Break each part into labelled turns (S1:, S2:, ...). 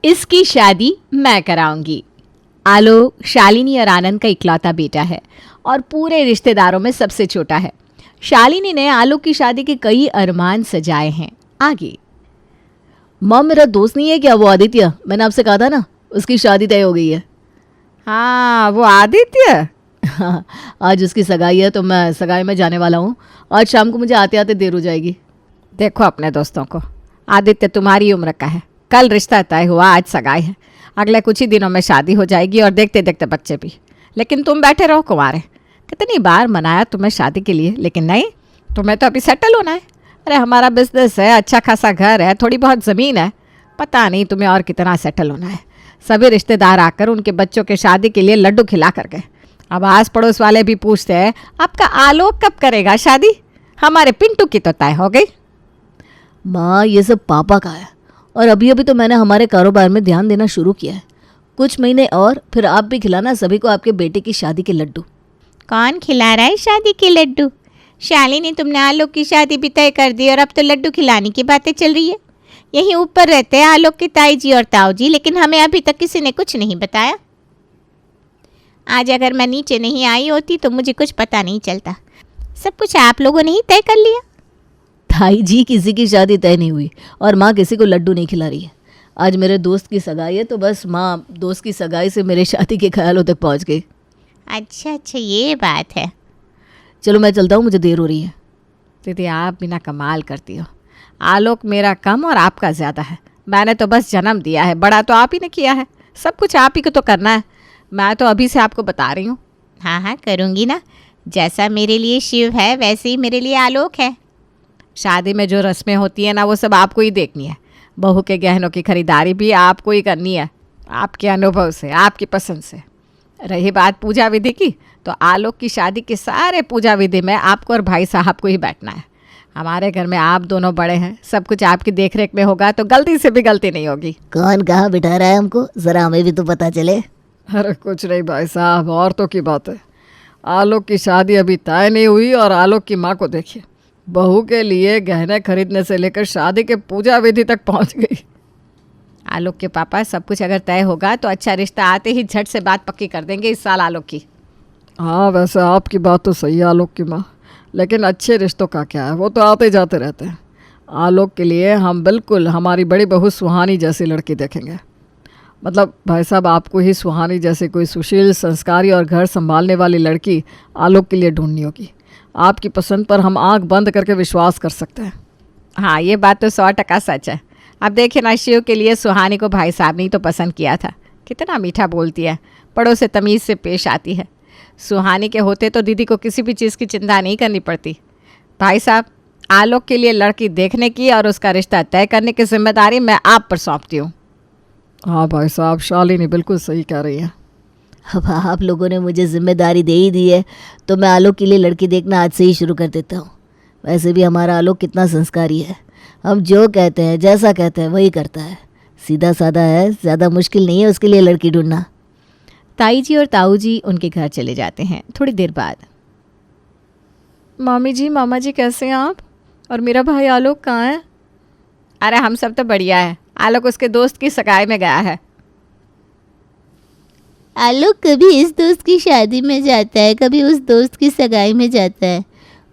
S1: इसकी शादी मैं कराऊंगी। आलोक शालिनी और आनंद का इकलौता बेटा है और पूरे रिश्तेदारों में सबसे छोटा है। शालिनी ने आलोक की शादी के कई अरमान सजाए हैं। आगे
S2: माँ, मेरा दोस्त नहीं है क्या वो आदित्य? मैंने आपसे कहा था ना, उसकी शादी तय हो गई है।
S3: हाँ, वो आदित्य।
S2: हाँ, आज उसकी सगाई है तो मैं सगाई में जाने वाला हूँ। आज शाम को मुझे आते आते देर हो जाएगी।
S3: देखो अपने दोस्तों को, आदित्य तुम्हारी उम्र का है, कल रिश्ता तय हुआ, आज सगाई है, अगले कुछ ही दिनों में शादी हो जाएगी और देखते देखते बच्चे भी। लेकिन तुम बैठे रहो कुंवारे। कितनी बार मनाया तुम्हें शादी के लिए, लेकिन नहीं, तुम्हें तो अभी सेटल होना है। अरे हमारा बिजनेस है, अच्छा खासा घर है, थोड़ी बहुत ज़मीन है, पता नहीं तुम्हें और कितना सेटल होना है। सभी रिश्तेदार आकर उनके बच्चों के शादी के लिए लड्डू खिला कर गए। अब आस पड़ोस वाले भी पूछते हैं आपका आलोक कब करेगा शादी। हमारे पिंटू की तो तय हो गई।
S2: माँ, ये सब पापा का है और अभी अभी तो मैंने हमारे कारोबार में ध्यान देना शुरू किया है। कुछ महीने और फिर आप भी खिलाना सभी को आपके बेटे की शादी के लड्डू।
S4: कौन खिला रहा है शादी के लड्डू? शालिनी, तुमने आलोक की शादी भी तय कर दी और अब तो लड्डू खिलाने की बातें चल रही है। यहीं ऊपर रहते हैं आलोक के ताई जी और ताऊ जी, लेकिन हमें अभी तक किसी ने कुछ नहीं बताया। आज अगर मैं नीचे नहीं आई होती तो मुझे कुछ पता नहीं चलता। सब कुछ आप लोगों ने ही तय कर लिया।
S2: ताई जी, किसी की शादी तय नहीं हुई और माँ किसी को लड्डू नहीं खिला रही है। आज मेरे दोस्त की सगाई है तो बस माँ दोस्त की सगाई से मेरे शादी के ख्यालों तक पहुँच गई।
S4: अच्छा, ये बात है।
S2: चलो मैं चलता हूँ, मुझे देर हो रही है।
S3: दीदी, आप बिना कमाल करती हो। आलोक मेरा कम और आपका ज़्यादा है। मैंने तो बस जन्म दिया है, बड़ा तो आप ही ने किया है, सब कुछ आप ही को तो करना है। मैं तो अभी से आपको बता रही हूँ।
S4: हाँ हाँ, करूँगी ना। जैसा मेरे लिए शिव है वैसे ही मेरे लिए आलोक है।
S3: शादी में जो रस्में होती हैं ना, वो सब आपको ही देखनी है। बहू के गहनों की खरीदारी भी आपको ही करनी है, आपके अनुभव से, आपकी पसंद से। रही बात पूजा विधि की, तो आलोक की शादी के सारे पूजा विधि में आपको और भाई साहब को ही बैठना है। हमारे घर में आप दोनों बड़े हैं, सब कुछ आपकी देखरेख में होगा तो गलती से भी गलती नहीं होगी।
S2: कौन कहाँ बिठा रहा है हमको, जरा हमें भी तो पता चले।
S5: अरे कुछ नहीं भाई साहब, औरतों की बात है। आलोक की शादी अभी तय नहीं हुई और आलोक की माँ को देखिए, बहू के लिए गहने खरीदने से लेकर शादी के पूजा विधि तक पहुँच गई।
S3: आलोक के पापा, सब कुछ अगर तय होगा तो अच्छा रिश्ता आते ही झट से बात पक्की कर देंगे इस साल आलोक की।
S5: हाँ, वैसे आपकी बात तो सही है आलोक की माँ, लेकिन अच्छे रिश्तों का क्या है, वो तो आते जाते रहते हैं। आलोक के लिए हम बिल्कुल हमारी बड़ी बहू सुहानी जैसी लड़की देखेंगे। मतलब भाई साहब, आपको ही सुहानी जैसी कोई सुशील, संस्कारी और घर संभालने वाली लड़की आलोक के लिए ढूंढनी होगी। आपकी पसंद पर हम आंख बंद करके विश्वास कर सकते हैं।
S3: हाँ, ये बात तो 100% सच है। अब देखिए ना, शिव के लिए सुहानी को भाई साहब ने ही तो पसंद किया था। कितना मीठा बोलती है, बड़ों से तमीज़ से पेश आती है। सुहानी के होते तो दीदी को किसी भी चीज़ की चिंता नहीं करनी पड़ती। भाई साहब, आलोक के लिए लड़की देखने की और उसका रिश्ता तय करने की जिम्मेदारी मैं आप पर सौंपती हूँ।
S5: हाँ भाई साहब, शालिनी बिल्कुल सही कह रही है।
S2: अब आप लोगों ने मुझे जिम्मेदारी दे ही दी है तो मैं आलोक के लिए लड़की देखना आज से ही शुरू कर देता हूँ। वैसे भी हमारा आलोक कितना संस्कारी है, हम जो कहते हैं, जैसा कहते हैं वही करता है। सीधा साधा है, ज़्यादा मुश्किल नहीं है उसके लिए लड़की ढूंढना।
S1: ताई जी और ताऊ जी उनके घर चले जाते हैं। थोड़ी देर बाद,
S3: मम्मी जी, मामा जी, कैसे हैं आप? और मेरा भाई आलोक कहाँ है? अरे हम सब तो बढ़िया है। आलोक उसके दोस्त की सगाई में गया है।
S4: आलोक कभी इस दोस्त की शादी में जाता है, कभी उस दोस्त की सगाई में जाता है।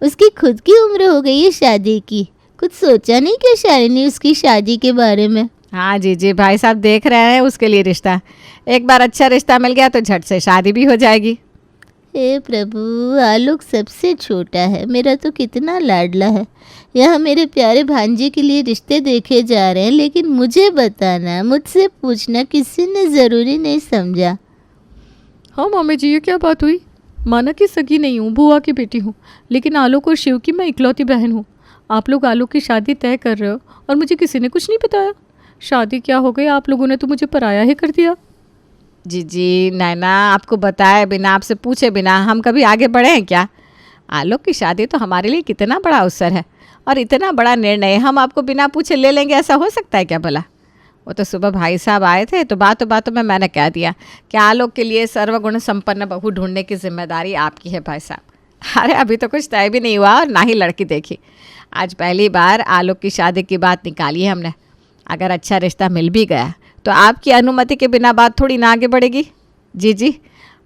S4: उसकी खुद की उम्र हो गई है शादी की। कुछ सोचा नहीं क्या शालिनी उसकी शादी के बारे में?
S3: हाँ जी, भाई साहब देख रहे हैं उसके लिए रिश्ता। एक बार अच्छा रिश्ता मिल गया तो झट से शादी भी हो जाएगी।
S4: हे प्रभु, आलोक सबसे छोटा है, मेरा तो कितना लाडला है। यहाँ मेरे प्यारे भांजे के लिए रिश्ते देखे जा रहे हैं, लेकिन मुझे बताना, मुझसे पूछना किसी ने ज़रूरी नहीं समझा।
S6: हाँ मम्मी जी, ये क्या बात हुई? माना कि सगी नहीं हूँ, बुआ की बेटी हूँ, लेकिन आलोक और शिव की मैं इकलौती बहन हूँ। आप लोग आलोक की शादी तय कर रहे हो और मुझे किसी ने कुछ नहीं बताया। शादी क्या हो गई, आप लोगों ने तो मुझे पराया ही कर दिया।
S3: जी नैना, आपको बताए बिना, आपसे पूछे बिना हम कभी आगे बढ़े हैं क्या? आलोक की शादी तो हमारे लिए कितना बड़ा अवसर है और इतना बड़ा निर्णय हम आपको बिना पूछे ले लेंगे, ऐसा हो सकता है क्या भला? वो तो सुबह भाई साहब आए थे तो बातों में मैंने कह दिया कि आलोक के लिए सर्वगुण संपन्न बहू ढूंढने की जिम्मेदारी आपकी है भाई साहब। अरे अभी तो कुछ तय भी नहीं हुआ और ना ही लड़की देखी। आज पहली बार आलोक की शादी की बात निकाली है हमने। अगर अच्छा रिश्ता मिल भी गया तो आपकी अनुमति के बिना बात थोड़ी ना आगे बढ़ेगी। जी जी,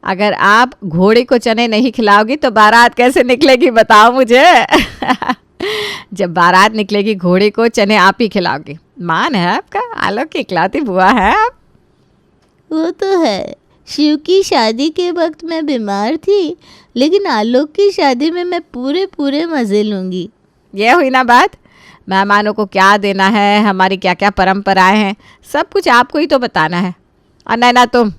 S3: अगर आप घोड़े को चने नहीं खिलाओगी तो बारात कैसे निकलेगी बताओ मुझे। जब बारात निकलेगी घोड़े को चने आप ही खिलाओगी। मान है आपका, आलोक की इकलौती बुआ है आप।
S2: वो तो है, शिव की शादी के वक्त मैं बीमार थी, लेकिन आलोक की शादी में मैं पूरे पूरे मज़े लूँगी।
S3: ये हुई ना बात। मेहमानों को क्या देना है, हमारी क्या क्या परंपराएं हैं, सब कुछ आपको ही तो बताना है। और नैना तुम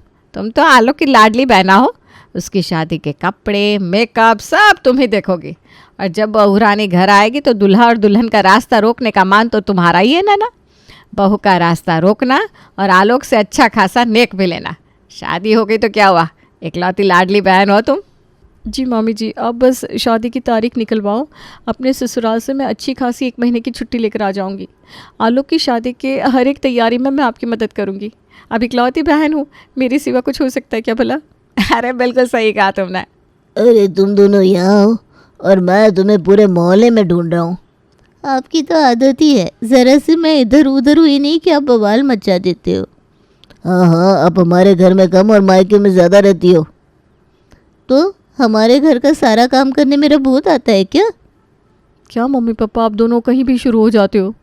S3: तो आलोक की लाडली बहना हो। उसकी शादी के कपड़े, मेकअप सब तुम ही देखोगी। और जब बहू रानी घर आएगी तो दूल्हा और दुल्हन का रास्ता रोकने का मान तो तुम्हारा ही है ना। बहू का रास्ता रोकना और आलोक से अच्छा खासा नेक भी लेना। शादी हो गई तो क्या हुआ, इकलौती लाडली बहन हो तुम।
S6: जी मामी जी, आप बस शादी की तारीख निकलवाओ। अपने ससुराल से मैं अच्छी खासी 1 महीने की छुट्टी लेकर आ जाऊंगी। आलोक की शादी के हर एक तैयारी में मैं आपकी मदद करूंगी। अब इकलौती बहन हूँ, मेरे सिवा कुछ हो सकता है क्या भला?
S3: अरे बिल्कुल सही कहा तुमने।
S2: अरे तुम दोनों यहाँ हो और मैं तुम्हें पूरे मोहल्ले में ढूंढ रहा हूँ। आपकी तो आदत ही है, ज़रा से मैं इधर उधर हुई नहीं कि आप बवाल मचा देते हो। हाँ हाँ, आप हमारे घर में कम और मायके में ज़्यादा रहती हो। तो हमारे घर का सारा काम करने मेरा भूत आता है क्या?
S6: क्या मम्मी पापा आप दोनों कहीं भी शुरू हो जाते हो?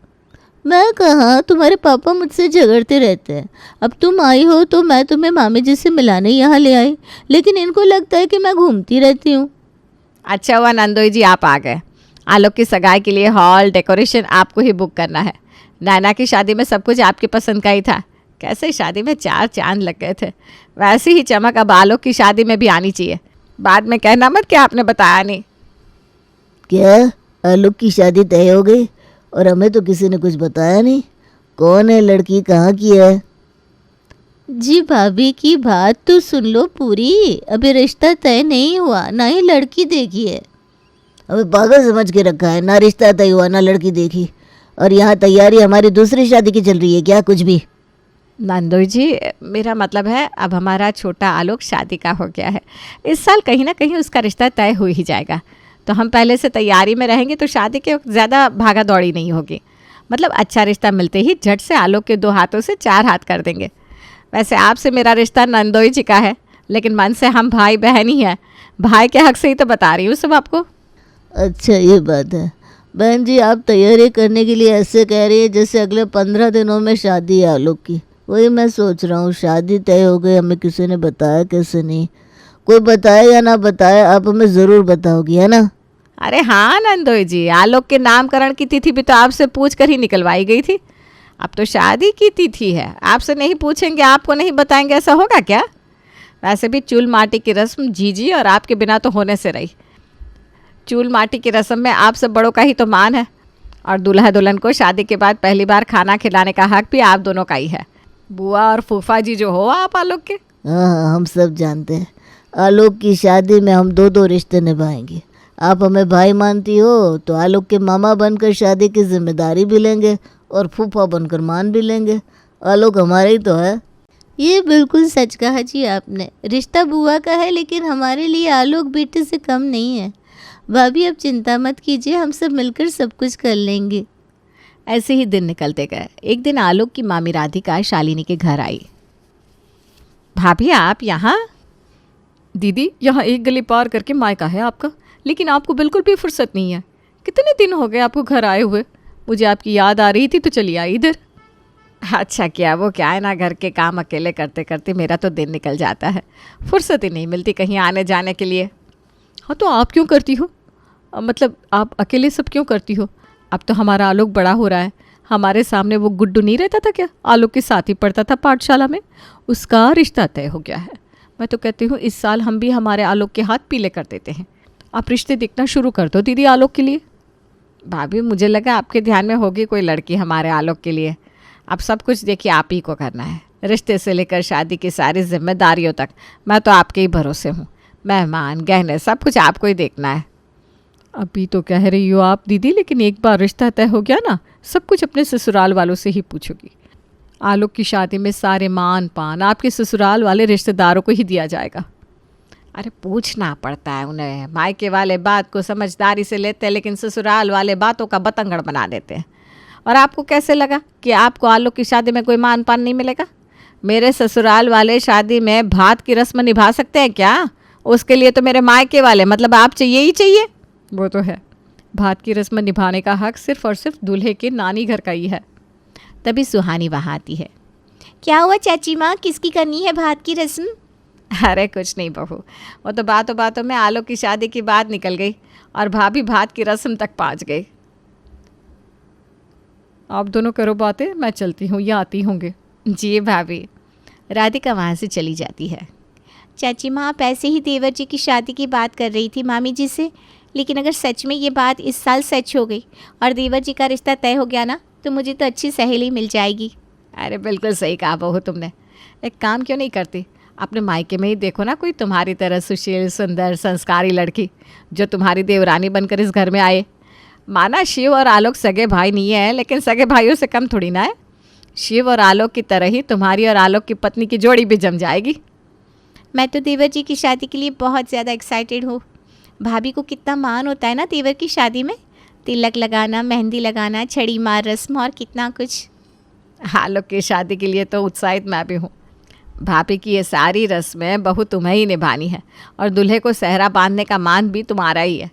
S2: मैं कहाँ, तुम्हारे पापा मुझसे झगड़ते रहते हैं। अब तुम आई हो तो मैं तुम्हें मामी जी से मिलाने यहाँ ले आई, लेकिन इनको लगता है कि मैं घूमती रहती हूँ।
S3: अच्छा हुआ नंदोई जी आप आ गए। आलोक की सगाई के लिए हॉल डेकोरेशन आपको ही बुक करना है। नैना की शादी में सब कुछ आपकी पसंद का ही था। कैसे शादी में 4 चांद लग गए थे, वैसी ही चमक अब आलोक की शादी में भी आनी चाहिए। बाद में कहना मत कि आपने बताया नहीं।
S2: क्या आलोक की शादी तय हो गई और हमें तो किसी ने कुछ बताया नहीं? कौन है लड़की, कहाँ की है? जी भाभी की बात तो सुन लो पूरी। अभी रिश्ता तय नहीं हुआ, ना ही लड़की देखी है। अबे पागल समझ के रखा है, ना रिश्ता तय हुआ ना लड़की देखी, और यहाँ तैयारी हमारी दूसरी शादी की चल रही है क्या? कुछ भी।
S3: नंदोई जी मेरा मतलब है अब हमारा छोटा आलोक शादी का हो गया है। इस साल कहीं ना कहीं उसका रिश्ता तय हो ही जाएगा। तो हम पहले से तैयारी में रहेंगे तो शादी के वक्त ज़्यादा भागा दौड़ी नहीं होगी। मतलब अच्छा रिश्ता मिलते ही झट से आलोक के 2 हाथों से 4 हाथ कर देंगे। वैसे आपसे मेरा रिश्ता नंदोई जी का है, लेकिन मन से हम भाई बहन ही हैं। भाई के हक से ही तो बता रही हूँ सब आपको।
S2: अच्छा ये बात है। बहन जी आप तैयारी करने के लिए ऐसे कह रही है जैसे अगले 15 दिनों में शादी है आलोक की। वही मैं सोच रहा हूँ, शादी तय हो गई, हमें किसी ने बताया कैसे नहीं? कोई बताए या ना बताए आप हमें ज़रूर बताओगी, है ना?
S3: अरे हाँ नंदोई जी, आलोक के नामकरण की तिथि भी तो आपसे पूछ कर ही निकलवाई गई थी। अब तो शादी की तिथि है, आपसे नहीं पूछेंगे, आपको नहीं बताएंगे, ऐसा होगा क्या? वैसे भी चूल माटी की रस्म जीजी और आपके बिना तो होने से रही। चूल माटी की रस्म में आप सब बड़ों का ही तो मान है, और दूल्हा दुल्हन को शादी के बाद पहली बार खाना खिलाने का हक भी आप दोनों का ही है। बुआ और फूफा जी जो हो आप आलोक के।
S2: हाँ हाँ, हम सब जानते हैं। आलोक की शादी में हम 2 रिश्ते निभाएंगे। आप हमें भाई मानती हो तो आलोक के मामा बनकर शादी की जिम्मेदारी भी लेंगे और फूफा बनकर मान भी लेंगे। आलोक हमारे ही तो है। ये बिल्कुल सच कहा जी आपने। रिश्ता बुआ का है, लेकिन हमारे लिए आलोक बेटे से कम नहीं है। भाभी अब चिंता मत कीजिए, हम सब मिलकर सब कुछ कर लेंगे।
S1: ऐसे ही दिन निकलते गए। एक दिन आलोक की मामी राधिका शालिनी के घर आई।
S3: भाभी आप यहाँ?
S6: दीदी यहाँ एक गली पार करके मायका है आपका, लेकिन आपको बिल्कुल भी फुर्सत नहीं है। कितने दिन हो गए आपको घर आए हुए। मुझे आपकी याद आ रही थी तो चली आई इधर।
S3: अच्छा किया, वो क्या है ना, घर के काम अकेले करते करते मेरा तो दिन निकल जाता है, फुर्सत ही नहीं मिलती कहीं आने जाने के लिए।
S6: हाँ तो आप क्यों करती हो? मतलब आप अकेले सब क्यों करती हो? अब तो हमारा आलोक बड़ा हो रहा है। हमारे सामने वो गुड्डू नहीं रहता था क्या, आलोक के साथ ही पढ़ता था पाठशाला में, उसका रिश्ता तय हो गया है। मैं तो कहती हूँ इस साल हम भी हमारे आलोक के हाथ पीले कर देते हैं। आप रिश्ते देखना शुरू कर दो दीदी आलोक के लिए।
S3: भाभी मुझे लगा आपके ध्यान में होगी कोई लड़की हमारे आलोक के लिए। अब सब कुछ देखिए आप ही को करना है, रिश्ते से लेकर शादी की सारी जिम्मेदारियों तक मैं तो आपके ही भरोसे हूँ। मेहमान गहने सब कुछ आपको ही देखना है।
S6: अभी तो कह रही हो आप दीदी, लेकिन एक बार रिश्ता तय हो गया ना, सब कुछ अपने ससुराल वालों से ही पूछोगी। आलोक की शादी में सारे मान पान आपके ससुराल वाले रिश्तेदारों को ही दिया जाएगा।
S3: अरे पूछना पड़ता है उन्हें। मायके वाले बात को समझदारी से लेते हैं, लेकिन ससुराल वाले बातों का बतंगड़ बना देते हैं। और आपको कैसे लगा कि आपको आलोक की शादी में कोई मान पान नहीं मिलेगा? मेरे ससुराल वाले शादी में भात की रस्म निभा सकते हैं क्या? उसके लिए तो मेरे मायके वाले मतलब आप चाहिए ही चाहिए।
S6: वो तो है, भात की रस्म निभाने का हक सिर्फ और सिर्फ दूल्हे के नानी घर का ही है।
S1: तभी सुहानी वहाँ आती है।
S4: क्या हुआ चाची माँ, किसकी करनी है भात की रस्म?
S3: अरे कुछ नहीं बहू, वो तो बातों बातों में आलोक की शादी की बात निकल गई और भाभी भात की रस्म तक पहुँच गई।
S6: आप दोनों करो बातें, मैं चलती हूँ, ये आती होंगे।
S1: जी भाभी। राधिका वहाँ से चली जाती है।
S4: चाची माँ, आप ऐसे ही देवर जी की शादी की बात कर रही थी मामी जी से, लेकिन अगर सच में ये बात इस साल सच हो गई और देवर जी का रिश्ता तय हो गया ना, तो मुझे तो अच्छी सहेली मिल जाएगी।
S3: अरे बिल्कुल सही कहा बहू तुमने। एक काम क्यों नहीं करती, अपने मायके में ही देखो ना कोई तुम्हारी तरह सुशील सुंदर संस्कारी लड़की जो तुम्हारी देवरानी बनकर इस घर में आए। माना शिव और आलोक सगे भाई नहीं है, लेकिन सगे भाइयों से कम थोड़ी ना है। शिव और आलोक की तरह ही तुम्हारी और आलोक की पत्नी की जोड़ी भी जम जाएगी।
S4: मैं तो देवर जी की शादी के लिए बहुत ज़्यादा एक्साइटेड हूँ। भाभी को कितना मान होता है ना देवर की शादी में, तिलक लगाना, मेहंदी लगाना, छड़ी मार रस्म और कितना कुछ।
S3: आलोक की शादी के लिए तो उत्साहित मैं भी हूँ। भाभी की ये सारी रस्में बहू तुम्हें ही निभानी है और दूल्हे को सहरा बांधने का मान भी तुम्हारा ही है।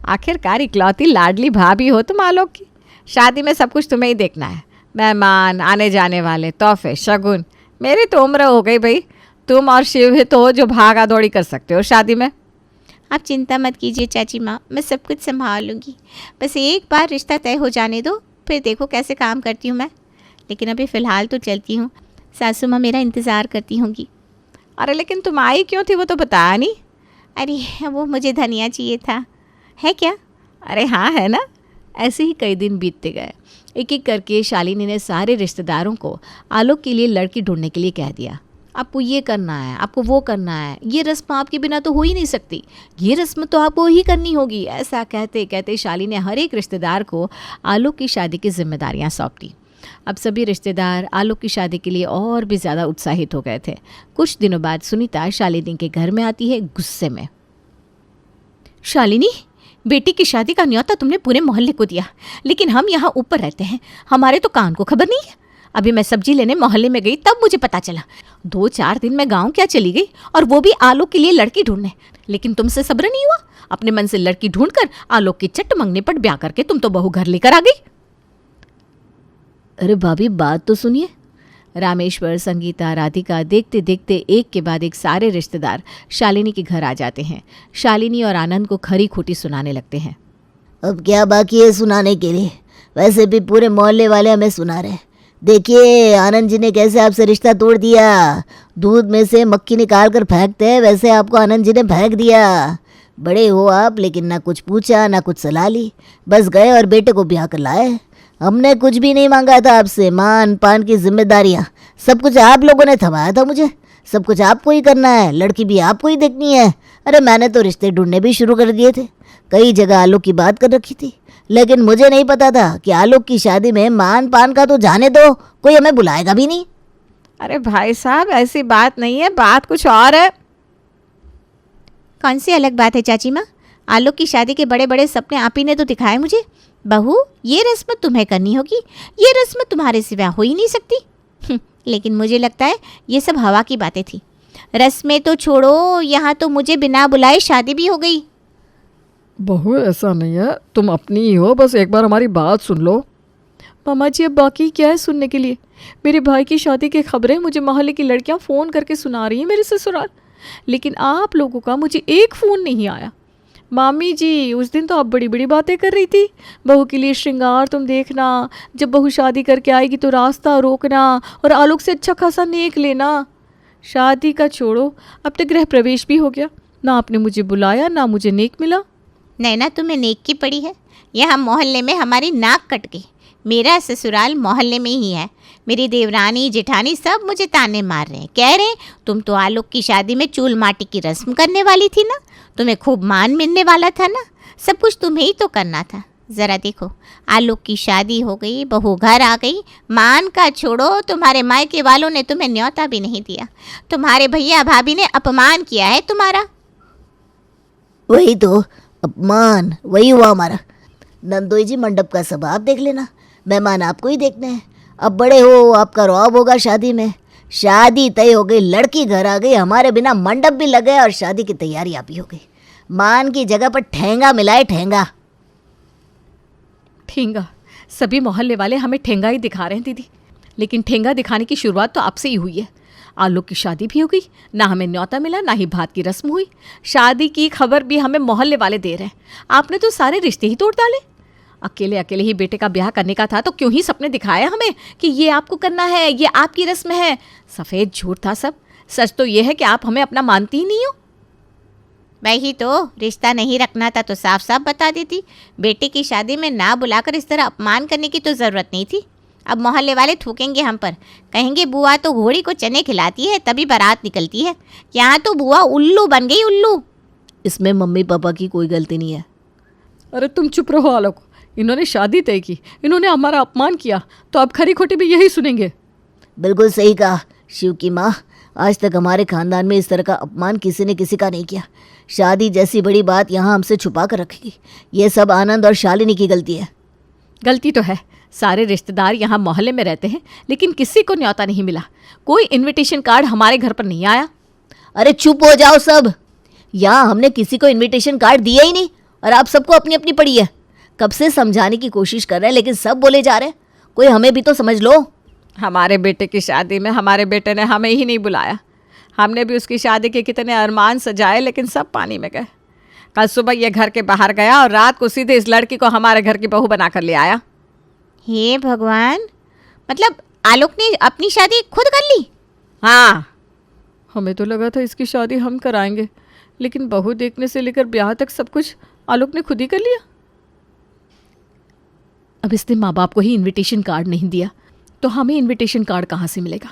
S3: आखिरकार इकलौती लाडली भाभी हो तुम आलोक की। शादी में सब कुछ तुम्हें ही देखना है, मेहमान, आने जाने वाले, तोहफे, शगुन। मेरी तो उम्र हो गई भाई, तुम और शिव ही तो हो जो भागा दौड़ी कर सकते हो शादी में।
S4: आप चिंता मत कीजिए चाची माँ, मैं सब कुछ संभाल लूँगी। बस एक बार रिश्ता तय हो जाने दो, फिर देखो कैसे काम करती हूँ मैं। लेकिन अभी फ़िलहाल तो चलती हूँ, सासू माँ मेरा इंतज़ार करती होंगी।
S3: अरे लेकिन तुम आई क्यों थी, वो तो बताया नहीं।
S4: अरे वो मुझे धनिया चाहिए था। है क्या?
S3: अरे हाँ है ना।
S1: ऐसे ही कई दिन बीतते गए। एक एक करके शालिनी ने सारे रिश्तेदारों को आलोक के लिए लड़की ढूंढने के लिए कह दिया। आपको ये करना है, आपको वो करना है, ये रस्म आपके बिना तो हो ही नहीं सकती, ये रस्म तो आपको ही करनी होगी। ऐसा कहते कहते शालिनी ने हर एक रिश्तेदार को आलोक की शादी की जिम्मेदारियां सौंप दी। अब सभी रिश्तेदार आलोक की शादी के लिए और भी ज़्यादा उत्साहित हो गए थे। कुछ दिनों बाद सुनीता शालिनी के घर में आती है गुस्से में।
S4: शालिनी, बेटी की शादी का न्योता तुमने पूरे मोहल्ले को दिया, लेकिन हम यहाँ ऊपर रहते हैं, हमारे तो कान को खबर नहीं है। अभी मैं सब्जी लेने मोहल्ले में गई तब मुझे पता चला। 2-4 दिन में गांव क्या चली गई, और वो भी आलोक के लिए लड़की ढूंढने। लेकिन तुमसे सब्र नहीं हुआ, अपने मन से लड़की ढूंढकर आलोक की चट मंगने पर ब्याह करके तुम तो बहू घर लेकर आ गई।
S1: अरे भाभी बात तो सुनिए। रामेश्वर, संगीता, राधिका देखते देखते एक के बाद एक सारे रिश्तेदार शालिनी के घर आ जाते हैं। शालिनी और आनंद को खरी खोटी सुनाने लगते हैं।
S2: अब क्या बाकी है सुनाने के लिए, वैसे भी पूरे मोहल्ले वाले हमें सुना रहे हैं। देखिए आनंद जी ने कैसे आपसे रिश्ता तोड़ दिया, दूध में से मक्खी निकाल कर फेंकते हैं वैसे आपको आनंद जी ने फेंक दिया। बड़े हो आप, लेकिन ना कुछ पूछा ना कुछ सलाह ली, बस गए और बेटे को ब्याह कर लाए। हमने कुछ भी नहीं मांगा था आपसे, मान पान की जिम्मेदारियाँ सब कुछ आप लोगों ने थमाया था मुझे। सब कुछ आपको ही करना है, लड़की भी आपको ही देखनी है। अरे मैंने तो रिश्ते ढूंढने भी शुरू कर दिए थे, कई जगह आलोक की बात कर रखी थी, लेकिन मुझे नहीं पता था कि आलोक की शादी में मान पान का तो जाने दो, कोई हमें बुलाएगा भी नहीं।
S3: अरे भाई साहब ऐसी बात नहीं है, बात कुछ और है।
S4: कौन सी अलग बात है चाची माँ? आलोक की शादी के बड़े बड़े सपने आप ही ने तो दिखाए मुझे। बहू, ये रस्म तुम्हें करनी होगी, ये रस्म तुम्हारे सिवा हो ही नहीं सकती। लेकिन मुझे लगता है ये सब हवा की बातें थी। रस्में तो छोड़ो, यहाँ तो मुझे बिना बुलाए शादी भी हो गई।
S5: बहू ऐसा नहीं है, तुम अपनी ही हो, बस एक बार हमारी बात सुन लो।
S6: मामा जी अब बाकी क्या है सुनने के लिए? मेरे भाई की शादी की खबरें मुझे मोहल्ले की लड़कियां फ़ोन करके सुना रही हैं मेरे ससुराल, लेकिन आप लोगों का मुझे एक फ़ोन नहीं आया। मामी जी उस दिन तो आप बड़ी बड़ी बातें कर रही थी, बहू के लिए श्रृंगार तुम देखना, जब बहू शादी करके आएगी तो रास्ता रोकना और आलोक से अच्छा खासा नेक लेना। शादी का छोड़ो, अब तक गृह प्रवेश भी हो गया, ना आपने मुझे बुलाया ना मुझे नेक मिला।
S4: नैना तुम्हें नेक की पड़ी है, यहाँ मोहल्ले में हमारी नाक कट गई। मेरा ससुराल मोहल्ले में ही है, मेरी देवरानी जेठानी सब मुझे ताने मार रहे हैं, कह रहे हैं तुम तो आलोक की शादी में चूल माटी की रस्म करने वाली थी ना, तुम्हें खूब मान मिलने वाला था ना, सब कुछ तुम्हें ही तो करना था। ज़रा देखो, आलोक की शादी हो गई, बहू घर आ गई, मान का छोड़ो, तुम्हारे मायके वालों ने तुम्हें न्योता भी नहीं दिया, तुम्हारे भैया भाभी ने अपमान किया है तुम्हारा।
S2: वही तो अपमान, वही हुआ हमारा। नंदोई जी मंडप का सब आप देख लेना, मेहमान आपको ही देखने हैं। अब बड़े हो, आपका रौब होगा शादी में, शादी तय हो गई, लड़की घर आ गई, हमारे बिना मंडप भी लग गया और शादी की तैयारियां भी हो गई। मान की जगह पर ठेंगा मिलाए, ठेंगा।
S3: ठेंगा? सभी मोहल्ले वाले हमें ठेंगा ही दिखा रहे हैं दीदी, लेकिन ठेंगा दिखाने की शुरुआत तो आपसे ही हुई है। आलोक की शादी भी हो गई, ना हमें न्योता मिला, ना ही भात की रस्म हुई। शादी की खबर भी हमें मोहल्ले वाले दे रहे हैं। आपने तो सारे रिश्ते ही तोड़ डाले। अकेले अकेले ही बेटे का ब्याह करने का था तो क्यों ही सपने दिखाया हमें कि ये आपको करना है, ये आपकी रस्म है। सफ़ेद झूठ था सब। सच तो ये है कि आप हमें अपना मानती ही नहीं हो।
S4: वही तो, रिश्ता नहीं रखना था तो साफ साफ बता देती। बेटे की शादी में ना बुलाकर इस तरह अपमान करने की तो ज़रूरत नहीं थी। अब मोहल्ले वाले थूकेंगे हम पर, कहेंगे बुआ तो घोड़ी को चने खिलाती है तभी बारात निकलती है। यहाँ तो बुआ उल्लू बन गई, उल्लू।
S2: इसमें मम्मी पापा की कोई गलती नहीं है।
S6: अरे तुम चुप रहो आलोक, इन्होंने शादी तय की, इन्होंने हमारा अपमान किया, तो अब खरी खोटी भी यही सुनेंगे।
S2: बिल्कुल सही कहा शिव की माँ, आज तक हमारे खानदान में इस तरह का अपमान किसी ने किसी का नहीं किया। शादी जैसी बड़ी बात यहाँ हमसे छुपा कर रखेगी, ये सब आनंद और शालिनी की गलती है।
S3: गलती तो है, सारे रिश्तेदार यहाँ मोहल्ले में रहते हैं, लेकिन किसी को न्योता नहीं मिला। कोई इनविटेशन कार्ड हमारे घर पर नहीं आया।
S2: अरे चुप हो जाओ सब, यहाँ हमने किसी को इनविटेशन कार्ड दिया ही नहीं और आप सबको अपनी अपनी पड़ी है। कब से समझाने की कोशिश कर रहे हैं लेकिन सब बोले जा रहे हैं। कोई हमें भी तो समझ लो।
S3: हमारे बेटे की शादी में हमारे बेटे ने हमें ही नहीं बुलाया। हमने भी उसकी शादी के कितने अरमान सजाए, लेकिन सब पानी में गए। कल सुबह ये घर के बाहर गया और रात को सीधे इस लड़की को हमारे घर की बहू बनाकर ले आया।
S4: हे भगवान, मतलब आलोक ने अपनी शादी खुद कर ली?
S3: हाँ,
S6: हमें तो लगा था इसकी शादी हम कराएंगे, लेकिन बहू देखने से लेकर ब्याह तक सब कुछ आलोक ने खुद ही कर लिया।
S3: अब इसने माँ बाप को ही इनविटेशन कार्ड नहीं दिया तो हमें इनविटेशन कार्ड कहाँ से मिलेगा?